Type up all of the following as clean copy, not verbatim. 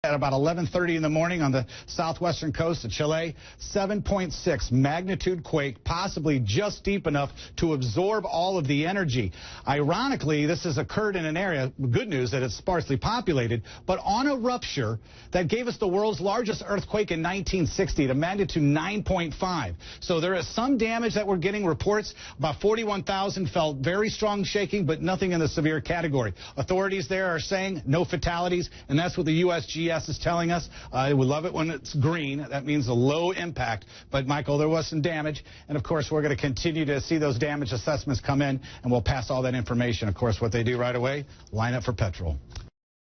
At about 11:30 in the morning on the southwestern coast of Chile, 7.6 magnitude quake, possibly just deep enough to absorb all of the energy. Ironically, this has occurred in an area, good news that it's sparsely populated, but on a rupture that gave us the world's largest earthquake in 1960 at a magnitude 9.5. So there is some damage that we're getting reports. About 41,000 felt very strong shaking, but nothing in the severe category. Authorities there are saying no fatalities, and that's what the USGS is telling us. We love it when it's green. That means a low impact. But, Michael, there was some damage. And, of course, we're going to continue to see those damage assessments come in, and we'll pass all that information. Of course, what they do right away, line up for petrol.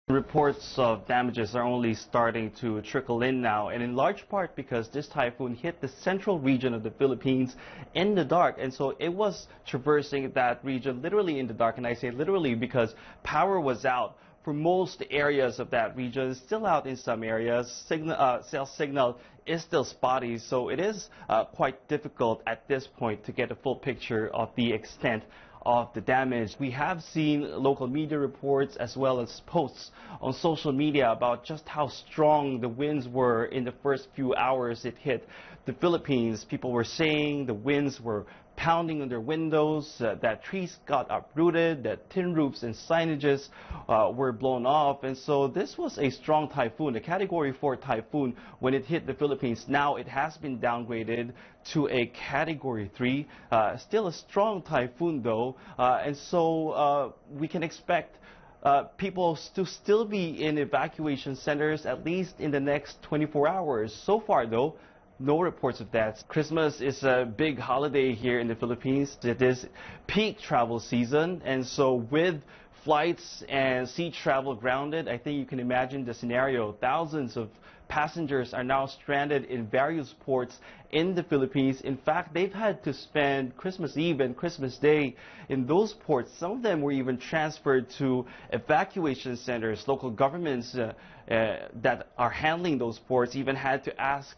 Reports of damages are only starting to trickle in now, and in large part because this typhoon hit the central region of the Philippines in the dark, and so it was traversing that region literally in the dark. And I say literally because power was out for most areas of that region. It's still out in some areas. Cell signal is still spotty, so it is quite difficult at this point to get a full picture of the extent of the damage. We have seen local media reports as well as posts on social media about just how strong the winds were in the first few hours it hit the Philippines. People were saying the winds were pounding on their windows, that trees got uprooted, that tin roofs and signages were blown off. And so this was a strong typhoon, a Category 4 typhoon when it hit the Philippines. Now it has been downgraded to a Category 3. Still a strong typhoon though, and so we can expect people to still be in evacuation centers at least in the next 24 hours. So far though, no reports of deaths. Christmas is a big holiday here in the Philippines. It is peak travel season, and so with flights and sea travel grounded, I think you can imagine the scenario. Thousands of passengers are now stranded in various ports in the Philippines. In fact, they've had to spend Christmas Eve and Christmas Day in those ports. Some of them were even transferred to evacuation centers. Local governments that are handling those ports even had to ask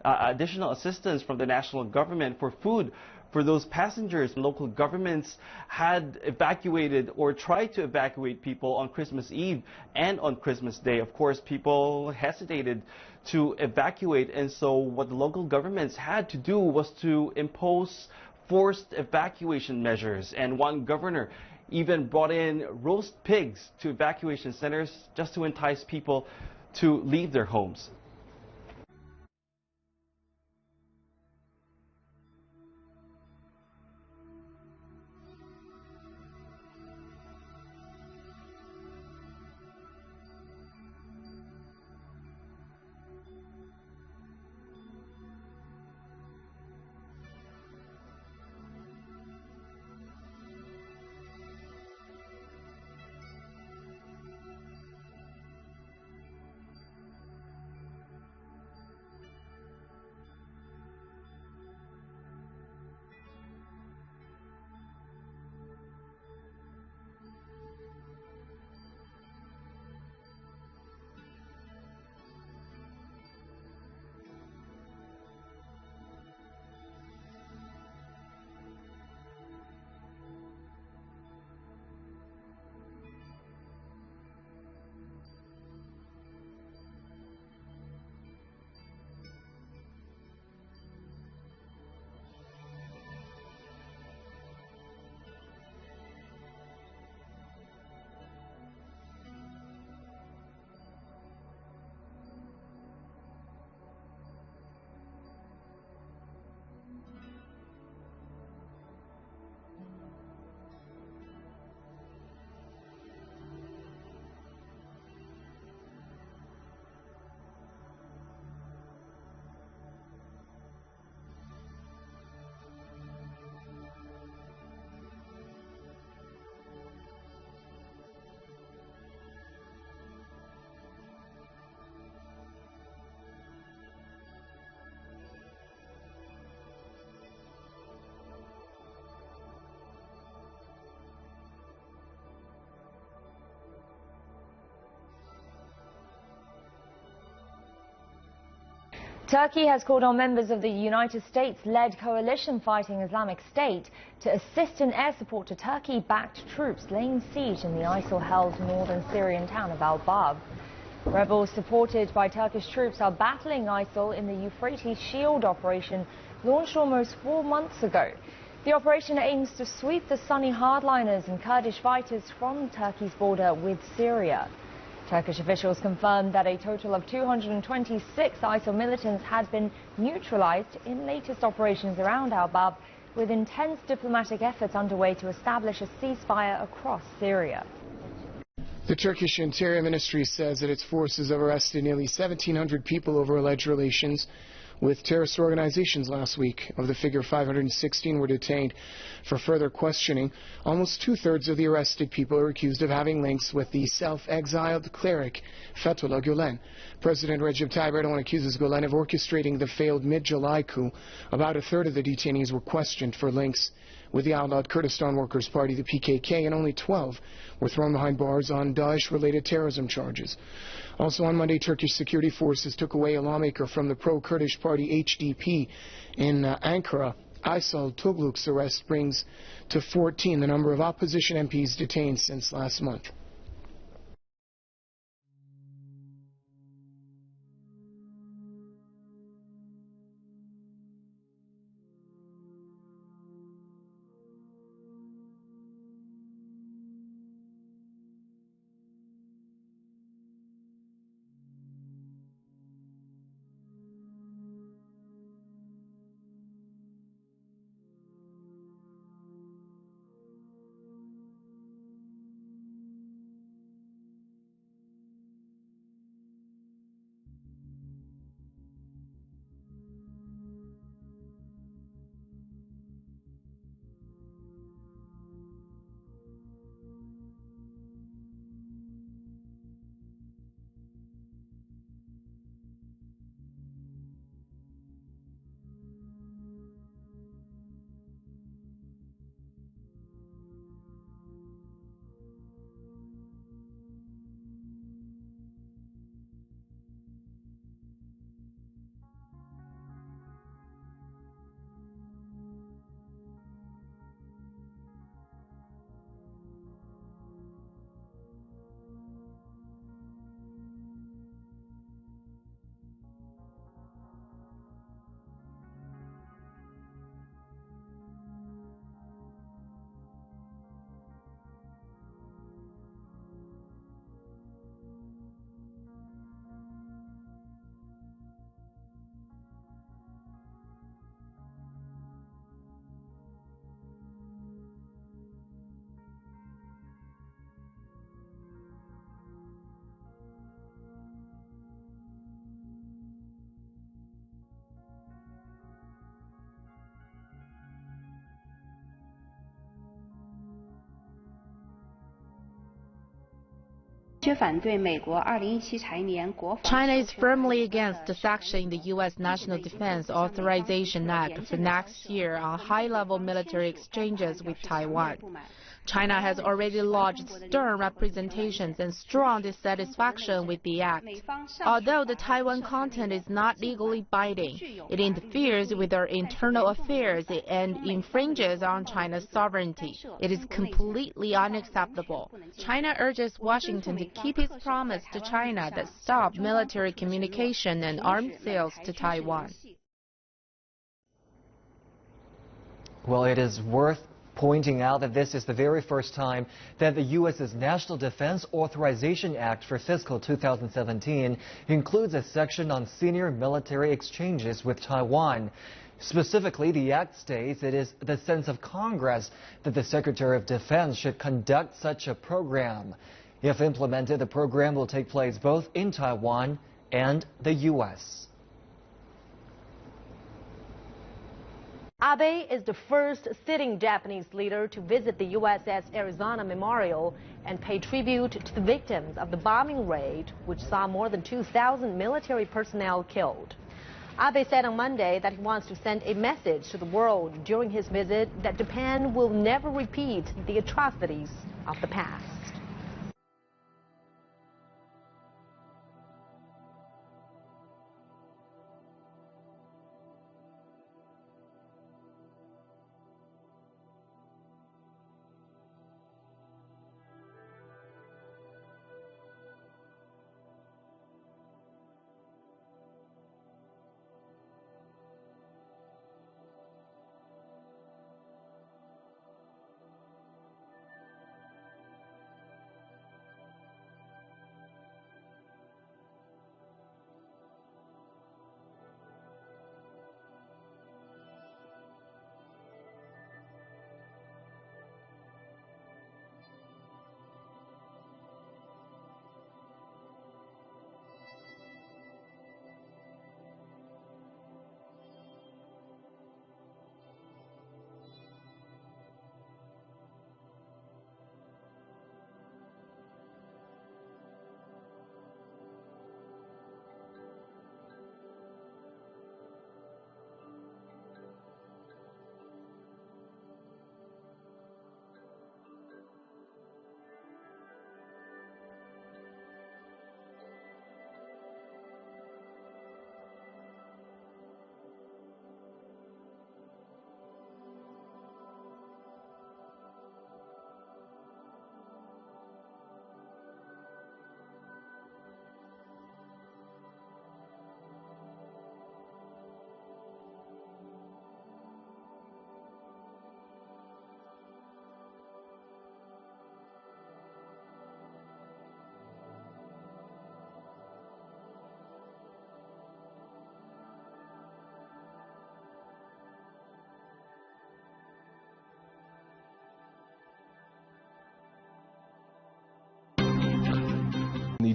additional assistance from the national government for food for those passengers. Local governments had evacuated or tried to evacuate people on Christmas Eve and on Christmas Day. Of course, people hesitated to evacuate, and so what the local governments had to do was to impose forced evacuation measures. And one governor even brought in roast pigs to evacuation centers just to entice people to leave their homes. Turkey has called on members of the United States-led coalition fighting Islamic State to assist in air support to Turkey-backed troops laying siege in the ISIL-held northern Syrian town of al-Bab. Rebels supported by Turkish troops are battling ISIL in the Euphrates Shield operation launched almost 4 months ago. The operation aims to sweep the Sunni hardliners and Kurdish fighters from Turkey's border with Syria. Turkish officials confirmed that a total of 226 ISIL militants had been neutralized in latest operations around al-Bab, with intense diplomatic efforts underway to establish a ceasefire across Syria. The Turkish Interior Ministry says that its forces have arrested nearly 1,700 people over alleged relations with terrorist organizations last week. Of the figure, 516 were detained for further questioning. Almost two-thirds of the arrested people are accused of having links with the self-exiled cleric Fethullah Gulen. President Recep Tayyip Erdogan accuses Gulen of orchestrating the failed mid-July coup. About a third of the detainees were questioned for links with the outlawed Kurdistan Workers' Party, the PKK, and only 12 were thrown behind bars on Daesh-related terrorism charges. Also on Monday, Turkish security forces took away a lawmaker from the pro-Kurdish party HDP in Ankara. Aysel Tugluk's arrest brings to 14 the number of opposition MPs detained since last month. China is firmly against the section in the U.S. National Defense Authorization Act for next year on high-level military exchanges with Taiwan. China has already lodged stern representations and strong dissatisfaction with the act. Although the Taiwan content is not legally binding, it interferes with our internal affairs and infringes on China's sovereignty. It is completely unacceptable. China urges Washington to keep its promise to China that stop military communication and arms sales to Taiwan. Well, it is worth pointing out that this is the very first time that the U.S.'s National Defense Authorization Act for fiscal 2017 includes a section on senior military exchanges with Taiwan. Specifically, the act states it is the sense of Congress that the Secretary of Defense should conduct such a program. If implemented, the program will take place both in Taiwan and the U.S. Abe is the first sitting Japanese leader to visit the USS Arizona Memorial and pay tribute to the victims of the bombing raid, which saw more than 2,000 military personnel killed. Abe said on Monday that he wants to send a message to the world during his visit that Japan will never repeat the atrocities of the past.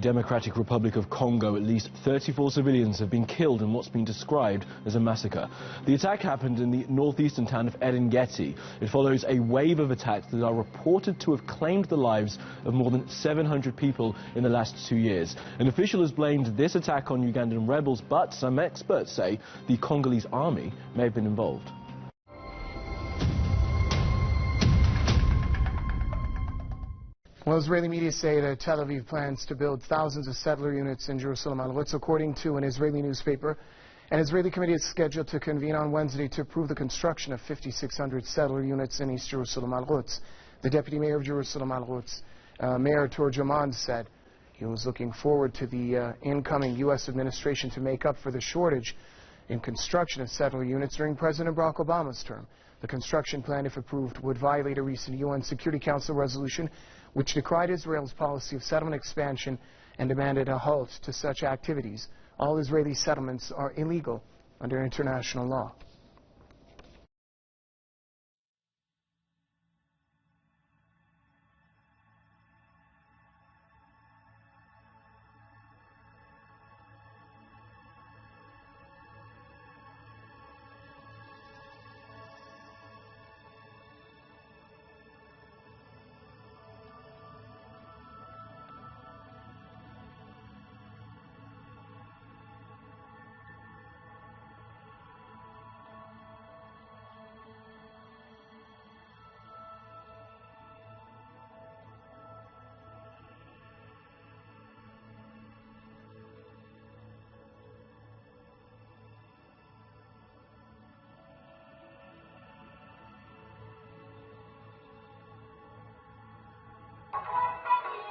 Democratic Republic of Congo, at least 34 civilians have been killed in what's been described as a massacre. The attack happened in the northeastern town of Eringeti. It follows a wave of attacks that are reported to have claimed the lives of more than 700 people in the last 2 years. An official has blamed this attack on Ugandan rebels, but some experts say the Congolese army may have been involved. Well, Israeli media say that Tel Aviv plans to build thousands of settler units in Jerusalem al-Quds, according to an Israeli newspaper. An Israeli committee is scheduled to convene on Wednesday to approve the construction of 5,600 settler units in East Jerusalem al-Quds. The deputy mayor of Jerusalem al-Quds, Mayor Turjuman, said he was looking forward to the incoming U.S. administration to make up for the shortage in construction of settler units during President Barack Obama's term. The construction plan, if approved, would violate a recent UN Security Council resolution which decried Israel's policy of settlement expansion and demanded a halt to such activities. All Israeli settlements are illegal under international law.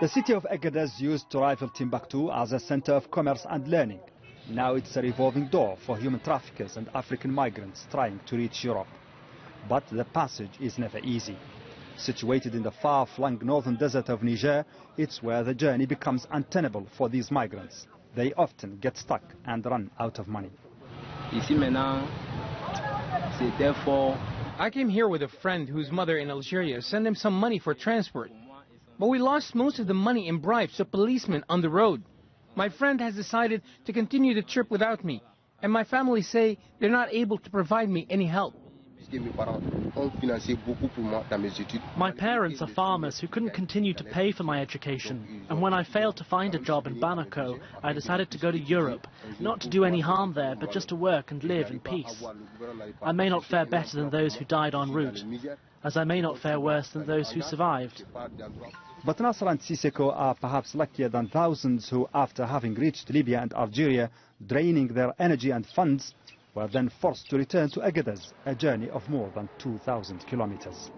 The city of Agadez used to rival Timbuktu as a center of commerce and learning. Now it's a revolving door for human traffickers and African migrants trying to reach Europe. But the passage is never easy. Situated in the far-flung northern desert of Niger, it's where the journey becomes untenable for these migrants. They often get stuck and run out of money. I came here with a friend whose mother in Algeria sent him some money for transport. But we lost most of the money in bribes to policemen on the road. My friend has decided to continue the trip without me, and my family say they're not able to provide me any help. My parents are farmers who couldn't continue to pay for my education, and when I failed to find a job in Bamako, I decided to go to Europe, not to do any harm there, but just to work and live in peace. I may not fare better than those who died en route, as I may not fare worse than those who survived. But Nasser and Sissoko are perhaps luckier than thousands who, after having reached Libya and Algeria, draining their energy and funds, were then forced to return to Agadez, a journey of more than 2,000 kilometers.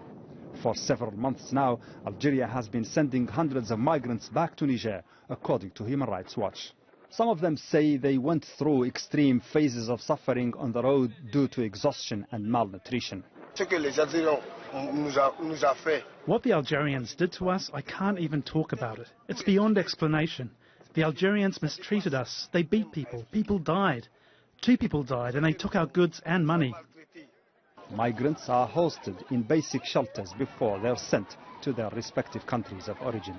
For several months now, Algeria has been sending hundreds of migrants back to Niger, according to Human Rights Watch. Some of them say they went through extreme phases of suffering on the road due to exhaustion and malnutrition. What the Algerians did to us, I can't even talk about it. It's beyond explanation. The Algerians mistreated us. They beat people. People died. 2 people died, and they took our goods and money. Migrants are hosted in basic shelters before they're sent to their respective countries of origin.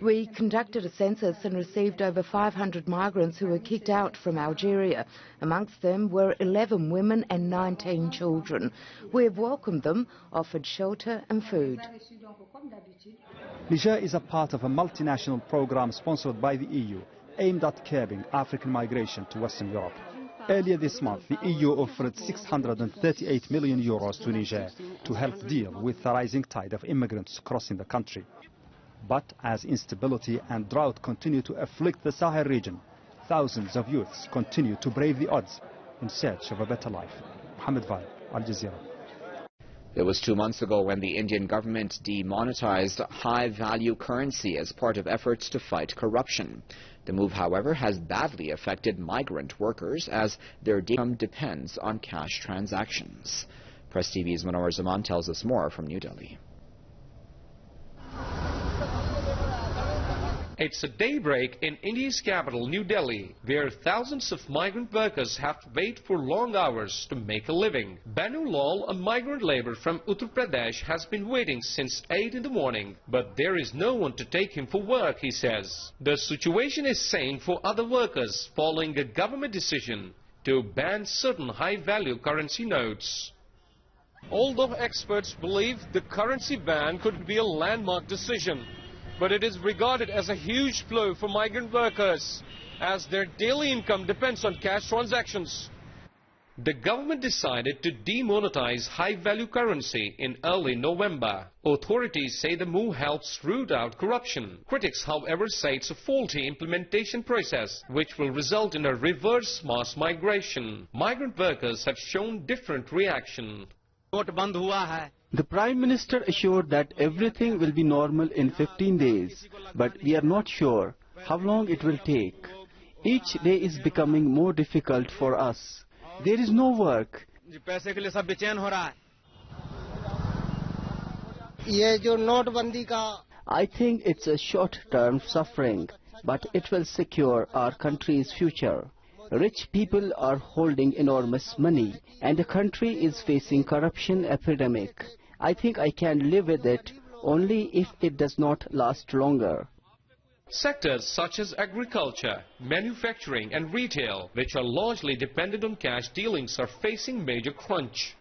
We conducted a census and received over 500 migrants who were kicked out from Algeria. Amongst them were 11 women and 19 children. We have welcomed them, offered shelter and food. Niger is a part of a multinational program sponsored by the EU, aimed at curbing African migration to Western Europe. Earlier this month, the EU offered 638 million euros to Niger to help deal with the rising tide of immigrants crossing the country. But as instability and drought continue to afflict the Sahel region, thousands of youths continue to brave the odds in search of a better life. Mohammed Vaid, Al Jazeera. It was 2 months ago when the Indian government demonetized high-value currency as part of efforts to fight corruption. The move, however, has badly affected migrant workers as their income depends on cash transactions. Press TV's Manor Zaman tells us more from New Delhi. It's a daybreak in India's capital, New Delhi, where thousands of migrant workers have to wait for long hours to make a living. Banu Lal, a migrant laborer from Uttar Pradesh, has been waiting since 8 in the morning, but there is no one to take him for work, he says. The situation is same for other workers following a government decision to ban certain high-value currency notes. Although experts believe the currency ban could be a landmark decision, but it is regarded as a huge blow for migrant workers, as their daily income depends on cash transactions. The government decided to demonetize high-value currency in early November. Authorities say the move helps root out corruption. Critics, however, say it's a faulty implementation process, which will result in a reverse mass migration. Migrant workers have shown different reaction. The Prime Minister assured that everything will be normal in 15 days, but we are not sure how long it will take. Each day is becoming more difficult for us. There is no work. I think it's a short-term suffering, but it will secure our country's future. Rich people are holding enormous money, and the country is facing corruption epidemic. I think I can live with it only if it does not last longer. Sectors such as agriculture, manufacturing and retail, which are largely dependent on cash dealings, are facing major crunch.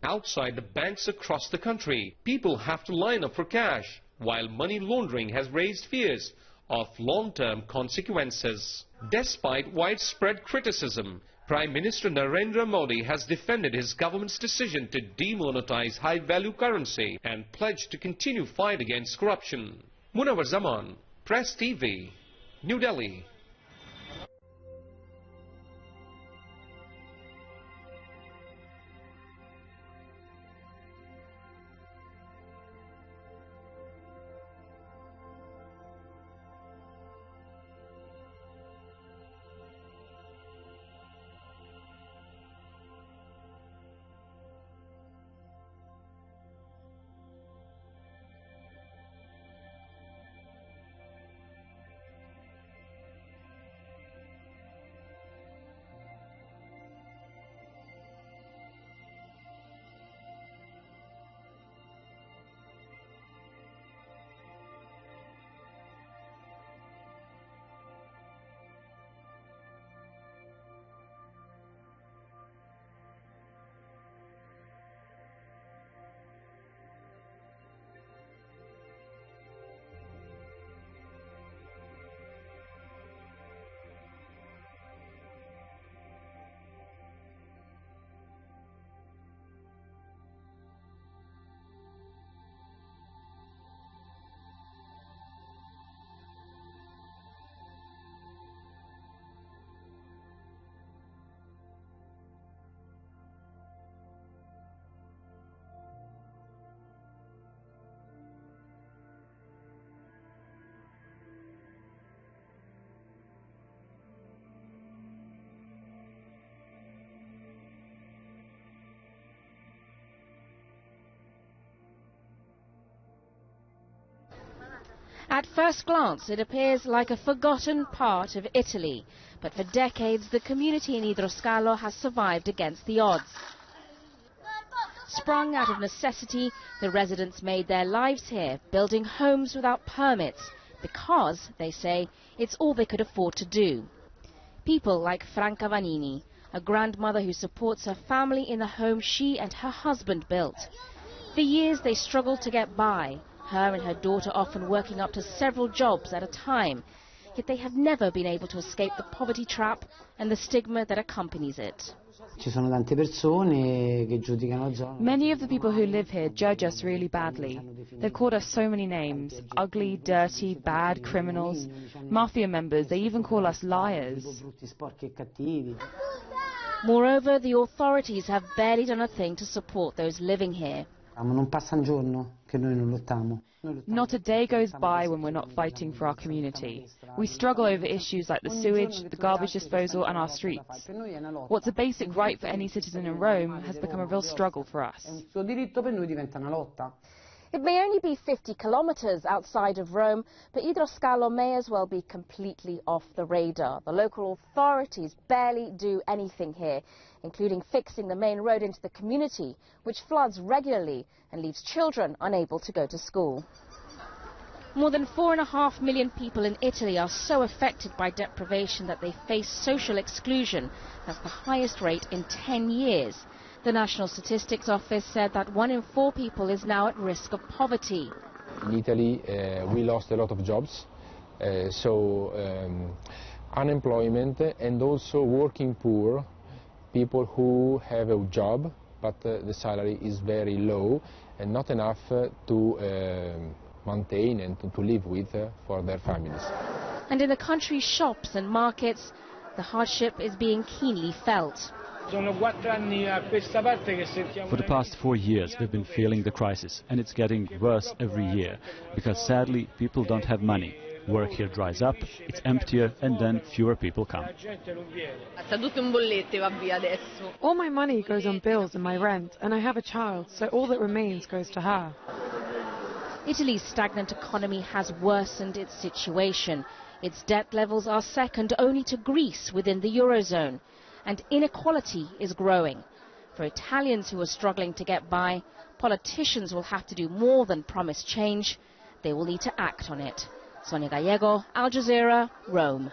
Outside the banks across the country, people have to line up for cash, while money laundering has raised fears of long-term consequences. Despite widespread criticism, Prime Minister Narendra Modi has defended his government's decision to demonetize high-value currency and pledged to continue fight against corruption. Munawar Zaman, Press TV, New Delhi. At first glance, it appears like a forgotten part of Italy, but for decades the community in Idroscalo has survived against the odds. Sprung out of necessity, the residents made their lives here, building homes without permits, because, they say, it's all they could afford to do. People like Franca Vanini, a grandmother who supports her family in the home she and her husband built. For years they struggled to get by, her and her daughter often working up to several jobs at a time, yet they have never been able to escape the poverty trap and the stigma that accompanies it. Many of the people who live here judge us really badly. They've called us so many names: ugly, dirty, bad, criminals, mafia members. They even call us liars. Moreover, the authorities have barely done a thing to support those living here. Not a day goes by when we're not fighting for our community. We struggle over issues like the sewage, the garbage disposal and our streets. What's a basic right for any citizen in Rome has become a real struggle for us. It may only be 50 kilometers outside of Rome, but Idroscalo may as well be completely off the radar. The local authorities barely do anything here, including fixing the main road into the community, which floods regularly and leaves children unable to go to school. More than 4.5 million people in Italy are so affected by deprivation that they face social exclusion. That's the highest rate in 10 years. The National Statistics Office said that 1 in 4 people is now at risk of poverty. In Italy, we lost a lot of jobs, unemployment and also working poor, people who have a job but the salary is very low and not enough to maintain and to live with for their families. And in the country's shops and markets, the hardship is being keenly felt. For the past 4 years we've been feeling the crisis, and it's getting worse every year, because sadly people don't have money. Work here dries up, it's emptier, and then fewer people come. All my money goes on bills and my rent, and I have a child, so all that remains goes to her. Italy's stagnant economy has worsened its situation. Its debt levels are second only to Greece within the Eurozone, and inequality is growing. For Italians who are struggling to get by, politicians will have to do more than promise change. They will need to act on it. Sonia Gallego, Al Jazeera, Rome.